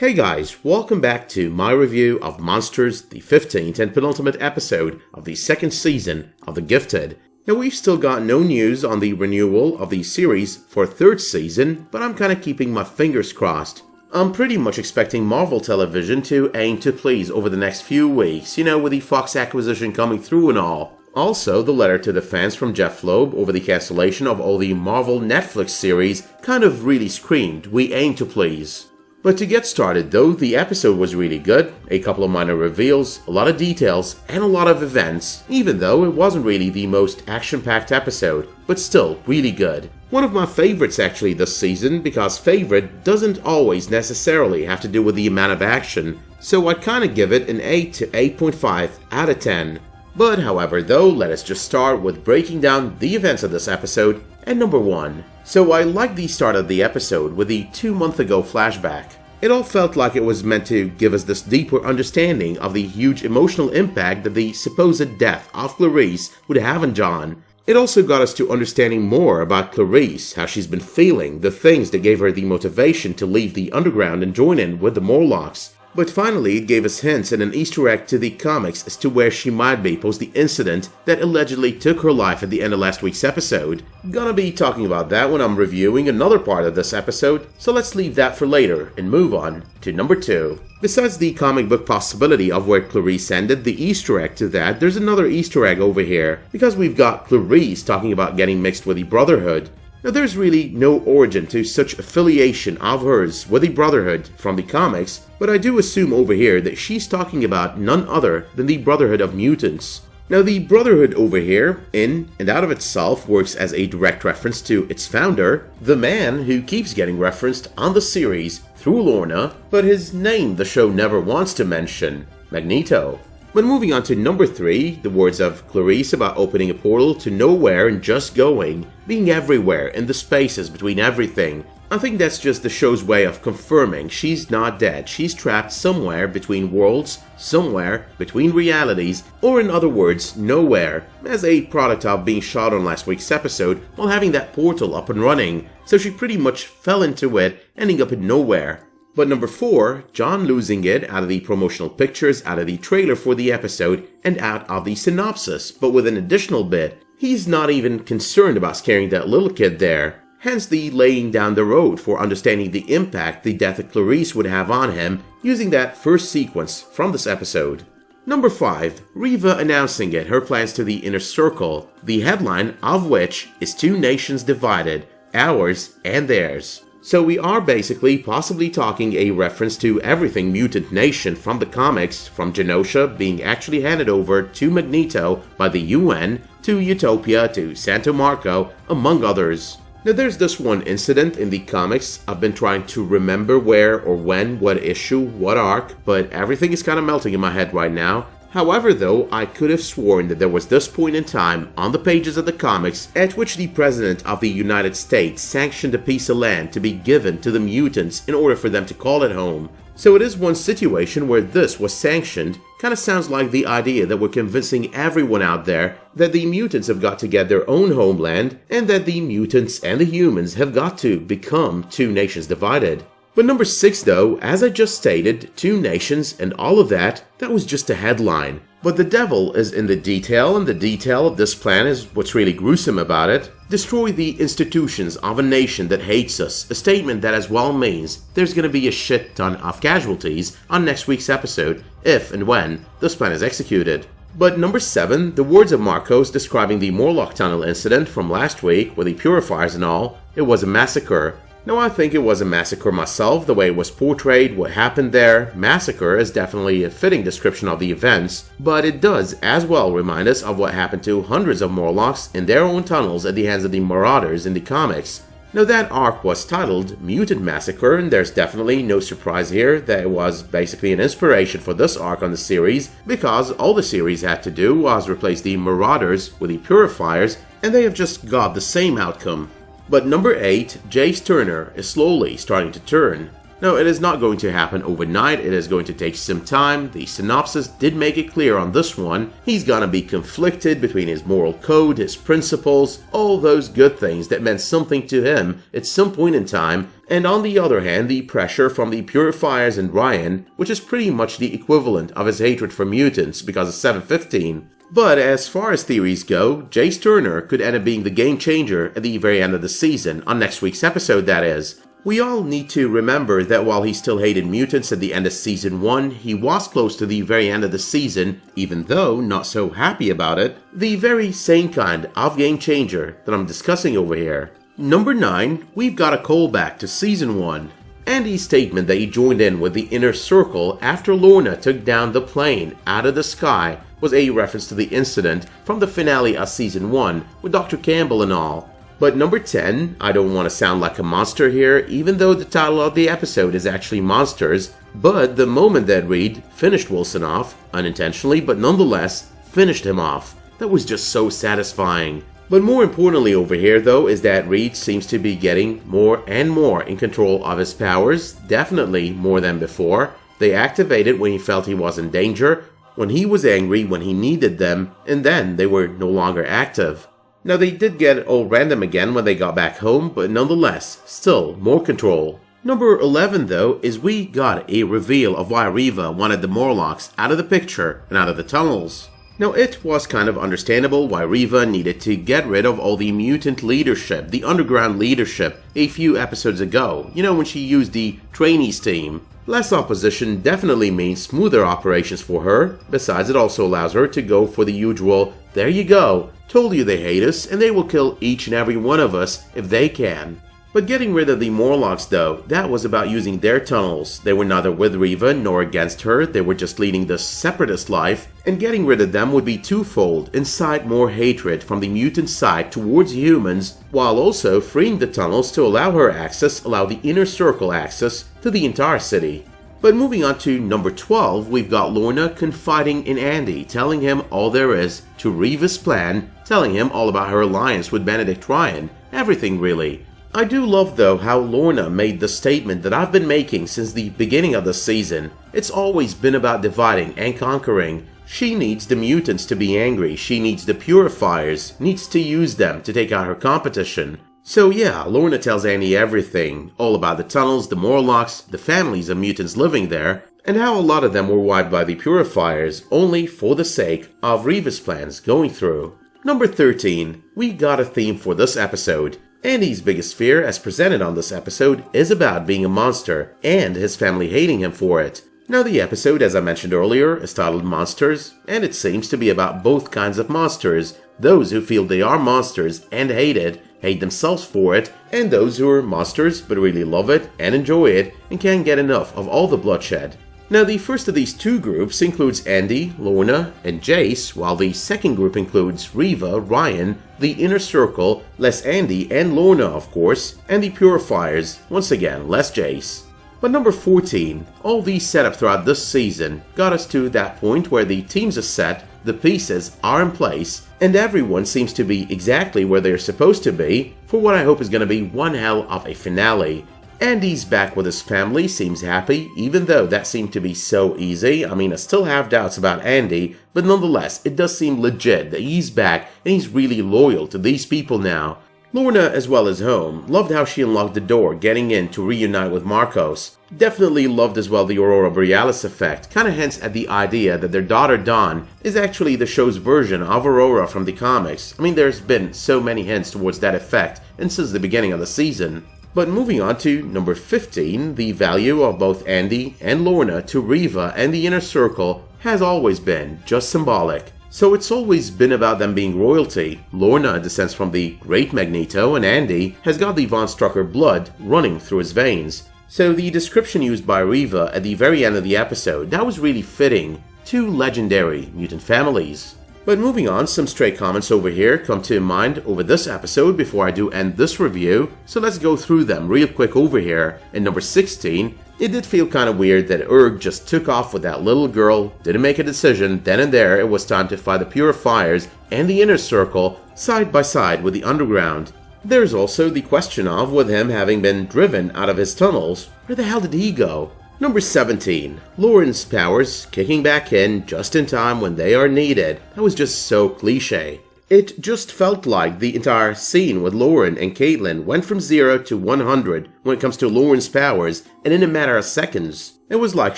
Hey guys, welcome back to my review of Monsters, the 15th and penultimate episode of the second season of The Gifted. Now we've still got no news on the renewal of the series for a third season, but I'm kinda keeping my fingers crossed. I'm pretty much expecting Marvel Television to aim to please over the next few weeks, with the Fox acquisition coming through and all. Also, the letter to the fans from Jeff Loeb over the cancellation of all the Marvel Netflix series kind of really screamed, we aim to please. But to get started though, the episode was really good, a couple of minor reveals, a lot of details, and a lot of events, even though it wasn't really the most action-packed episode, but still really good. One of my favorites actually this season, because favorite doesn't always necessarily have to do with the amount of action, so I kinda give it an 8 to 8.5 out of 10. But however though, let us just start with breaking down the events of this episode, and number 1. So I liked the start of the episode with the 2-month ago flashback. It all felt like it was meant to give us this deeper understanding of the huge emotional impact that the supposed death of Clarice would have on John. It also got us to understanding more about Clarice, how she's been feeling, the things that gave her the motivation to leave the underground and join in with the Morlocks. But finally, it gave us hints and an Easter egg to the comics as to where she might be post the incident that allegedly took her life at the end of last week's episode. Gonna be talking about that when I'm reviewing another part of this episode, so let's leave that for later and move on to number 2. Besides the comic book possibility of where Clarice ended, the Easter egg to that, there's another Easter egg over here, because we've got Clarice talking about getting mixed with the Brotherhood. Now there's really no origin to such affiliation of hers with the Brotherhood from the comics, but I do assume over here that she's talking about none other than the Brotherhood of Mutants. Now the Brotherhood over here, in and out of itself, works as a direct reference to its founder, the man who keeps getting referenced on the series through Lorna, but his name the show never wants to mention, Magneto. But moving on to number 3, the words of Clarice about opening a portal to nowhere and just going, being everywhere in the spaces between everything. I think that's just the show's way of confirming she's not dead, she's trapped somewhere between worlds, somewhere between realities, or in other words, nowhere, as a product of being shot on last week's episode while having that portal up and running, so she pretty much fell into it, ending up in nowhere. But number 4, John losing it out of the promotional pictures, out of the trailer for the episode, and out of the synopsis, but with an additional bit. He's not even concerned about scaring that little kid there. Hence the laying down the road for understanding the impact the death of Clarice would have on him, using that first sequence from this episode. Number 5, Reva announcing her plans to the Inner Circle, the headline of which is 2 nations divided, ours and theirs. So we are basically possibly talking a reference to everything Mutant Nation from the comics, from Genosha being actually handed over to Magneto by the UN, to Utopia, to Santo Marco, among others. Now there's this one incident in the comics I've been trying to remember where or when, what issue, what arc, but everything is kind of melting in my head right now. However though, I could have sworn that there was this point in time on the pages of the comics at which the President of the United States sanctioned a piece of land to be given to the mutants in order for them to call it home. So it is one situation where this was sanctioned. Kinda sounds like the idea that we're convincing everyone out there that the mutants have got to get their own homeland and that the mutants and the humans have got to become 2 nations divided. But number 6 though, as I just stated, 2 nations and all of that was just a headline. But the devil is in the detail, and the detail of this plan is what's really gruesome about it. Destroy the institutions of a nation that hates us, a statement that as well means there's gonna be a shit ton of casualties on next week's episode, if and when this plan is executed. But number 7, the words of Marcos describing the Morlock tunnel incident from last week with the Purifiers and all, it was a massacre. Now I think it was a massacre myself, the way it was portrayed, what happened there. Massacre is definitely a fitting description of the events, but it does as well remind us of what happened to hundreds of Morlocks in their own tunnels at the hands of the Marauders in the comics. Now that arc was titled Mutant Massacre, and there's definitely no surprise here that it was basically an inspiration for this arc on the series, because all the series had to do was replace the Marauders with the Purifiers, and they have just got the same outcome. But number 8, Jace Turner is slowly starting to turn. Now, it is not going to happen overnight, it is going to take some time. The synopsis did make it clear on this one. He's gonna be conflicted between his moral code, his principles, all those good things that meant something to him at some point in time, And on the other hand, the pressure from the Purifiers and Ryan, which is pretty much the equivalent of his hatred for mutants because of 715. But as far as theories go, Jace Turner could end up being the game changer at the very end of the season, on next week's episode that is. We all need to remember that while he still hated mutants at the end of Season 1, he was close to the very end of the season, even though not so happy about it, the very same kind of game changer that I'm discussing over here. Number 9, we've got a callback to Season 1. Andy's statement that he joined in with the Inner Circle after Lorna took down the plane out of the sky was a reference to the incident from the finale of Season 1 with Dr. Campbell and all. But number 10, I don't want to sound like a monster here, even though the title of the episode is actually Monsters, but the moment that Reed finished Wilson off, unintentionally but nonetheless, finished him off. That was just so satisfying. But more importantly over here though is that Reed seems to be getting more and more in control of his powers, definitely more than before. They activated when he felt he was in danger, when he was angry, when he needed them, and then they were no longer active. Now they did get all random again when they got back home, but nonetheless, still more control. Number 11 though is we got a reveal of why Reva wanted the Morlocks out of the picture and out of the tunnels. Now it was kind of understandable why Reva needed to get rid of all the mutant leadership, the underground leadership, a few episodes ago, when she used the trainees team. Less opposition definitely means smoother operations for her, besides it also allows her to go for the usual, there you go, told you they hate us and they will kill each and every one of us if they can. But getting rid of the Morlocks though, that was about using their tunnels. They were neither with Reva nor against her, they were just leading the separatist life, and getting rid of them would be twofold, incite more hatred from the mutant side towards humans, while also freeing the tunnels to allow her access, allow the Inner Circle access to the entire city. But moving on to number 12, we've got Lorna confiding in Andy, telling him all there is to Reva's plan, telling him all about her alliance with Benedict Ryan, everything really. I do love though how Lorna made the statement that I've been making since the beginning of the season. It's always been about dividing and conquering. She needs the mutants to be angry, she needs the Purifiers, needs to use them to take out her competition. So yeah, Lorna tells Andy everything, all about the tunnels, the Morlocks, the families of mutants living there, and how a lot of them were wiped by the Purifiers only for the sake of Reva's plans going through. Number 13, we got a theme for this episode. Andy's biggest fear, as presented on this episode, is about being a monster, and his family hating him for it. Now the episode, as I mentioned earlier, is titled Monsters, and it seems to be about both kinds of monsters. Those who feel they are monsters and hate it, hate themselves for it, and those who are monsters but really love it and enjoy it, and can't get enough of all the bloodshed. Now the first of these two groups includes Andy, Lorna, and Jace, while the second group includes Reva, Ryan, the Inner Circle, less Andy and Lorna of course, and the Purifiers, once again less Jace. But number 14, all these setups throughout this season got us to that point where the teams are set, the pieces are in place, and everyone seems to be exactly where they're supposed to be for what I hope is going to be one hell of a finale. Andy's back with his family, seems happy, even though that seemed to be so easy. I mean, I still have doubts about Andy, but nonetheless, it does seem legit that he's back and he's really loyal to these people now. Lorna, as well as home, loved how she unlocked the door, getting in to reunite with Marcos. Definitely loved as well the Aurora Borealis effect, kinda hints at the idea that their daughter Dawn is actually the show's version of Aurora from the comics. I mean, there's been so many hints towards that effect, and since the beginning of the season. But moving on to number 15, the value of both Andy and Lorna to Reva and the Inner Circle has always been just symbolic. So it's always been about them being royalty. Lorna descends from the great Magneto, and Andy has got the Von Strucker blood running through his veins. So the description used by Reva at the very end of the episode, that was really fitting. Two legendary mutant families. But moving on, some stray comments over here come to mind over this episode before I do end this review, so let's go through them real quick over here. In number 16, it did feel kind of weird that Urg just took off with that little girl, didn't make a decision, then and there it was time to fight the Purifiers and the Inner Circle side by side with the Underground. There's also the question of, with him having been driven out of his tunnels, where the hell did he go? Number 17, Lauren's powers kicking back in just in time when they are needed. That was just so cliche. It just felt like the entire scene with Lauren and Caitlin went from 0 to 100 when it comes to Lauren's powers, and in a matter of seconds. It was like,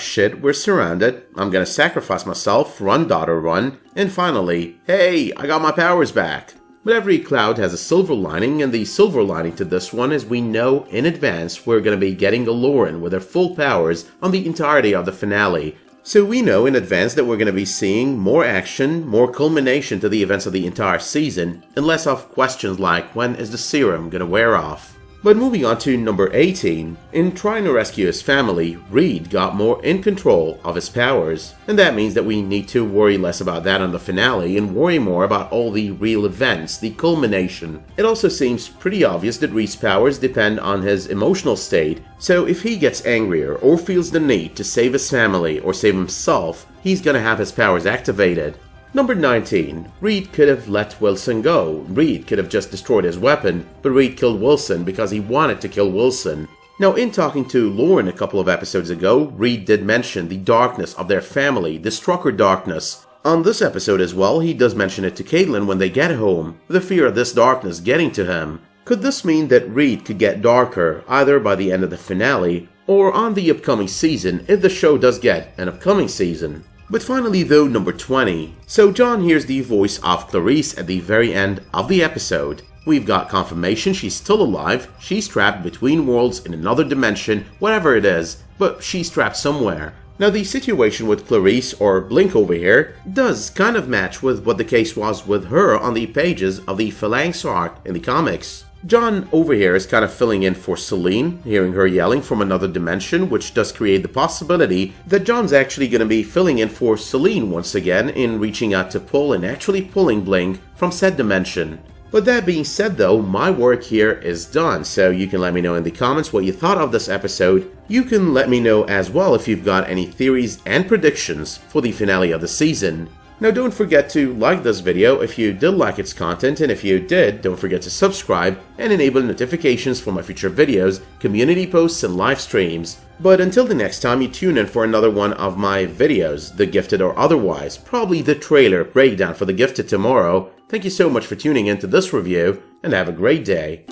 shit, we're surrounded, I'm gonna sacrifice myself, run daughter run, and finally, hey, I got my powers back. But every cloud has a silver lining, and the silver lining to this one is we know in advance we're gonna be getting a Lauren with her full powers on the entirety of the finale. So we know in advance that we're going to be seeing more action, more culmination to the events of the entire season, and less of questions like when is the serum going to wear off. But moving on to number 18, in trying to rescue his family, Reed got more in control of his powers, and that means that we need to worry less about that on the finale and worry more about all the real events, the culmination. It also seems pretty obvious that Reed's powers depend on his emotional state, so if he gets angrier or feels the need to save his family or save himself, he's gonna have his powers activated. Number 19. Reed could have let Wilson go. Reed could have just destroyed his weapon, but Reed killed Wilson because he wanted to kill Wilson. Now, in talking to Lauren a couple of episodes ago, Reed did mention the darkness of their family, the Strucker darkness. On this episode as well, he does mention it to Caitlin when they get home, the fear of this darkness getting to him. Could this mean that Reed could get darker, either by the end of the finale, or on the upcoming season, if the show does get an upcoming season? But finally though, number 20. So John hears the voice of Clarice at the very end of the episode. We've got confirmation she's still alive, she's trapped between worlds in another dimension, whatever it is, but she's trapped somewhere. Now the situation with Clarice, or Blink over here, does kind of match with what the case was with her on the pages of the Phalanx arc in the comics. John over here is kind of filling in for Selene, hearing her yelling from another dimension, which does create the possibility that John's actually going to be filling in for Selene once again in reaching out to pull and actually pulling Blink from said dimension. But that being said though, my work here is done, so you can let me know in the comments what you thought of this episode. You can let me know as well if you've got any theories and predictions for the finale of the season. Now don't forget to like this video if you did like its content, and if you did, don't forget to subscribe and enable notifications for my future videos, community posts, and live streams. But until the next time you tune in for another one of my videos, The Gifted or otherwise, probably the trailer breakdown for The Gifted tomorrow, thank you so much for tuning into this review, and have a great day.